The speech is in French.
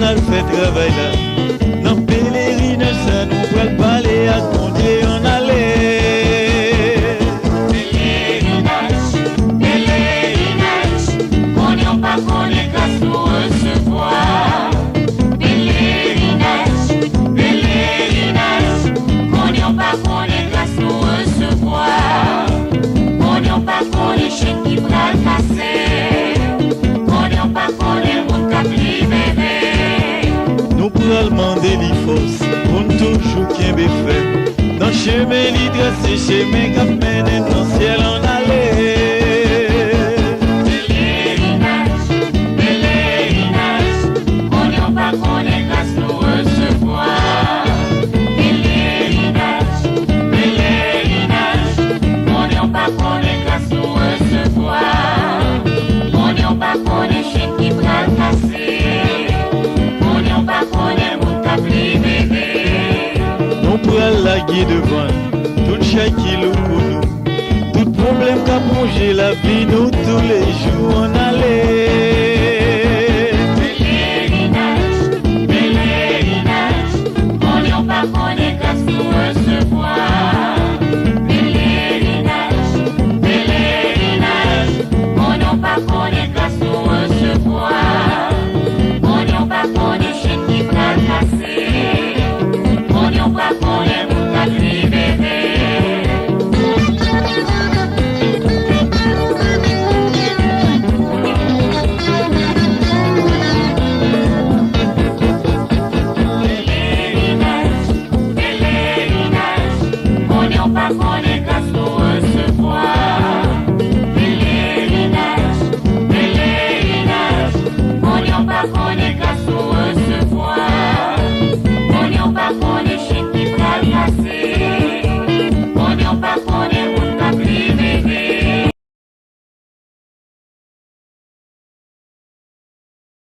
a fait travail là. Dans pèlerinage, ça nous va parler à compter en aller. Pèlerinage, pèlerinage, on n'y a pas qu'on est qu'à nous recevoir. Pèlerinage, pèlerinage, on n'y a pas qu'on est qu'à nous recevoir. On n'y a pas qu'on est chez qui va le passer. On n'y a pas qu'on est mon cap libéré. Nous pourrons demander les forces pour nous toujours qu'il y ait fait. Dans le chemin, les tracés, chemin qui mène dans le ciel en aller. Pèlerinage, pèlerinage, on n'y a pas qu'on est qu'à nous recevoir. Pèlerinage, pèlerinage, on n'y a pas qu'on est qu'à nous recevoir. On n'y a pas qu'on est chez qui va le passer. On n'y a pas qu'on est mon cap libéré. Nous pourrons laguer devant tout chaque kilo pour nous. Tout problème qu'a plongé la vie nous tous les jours en aller.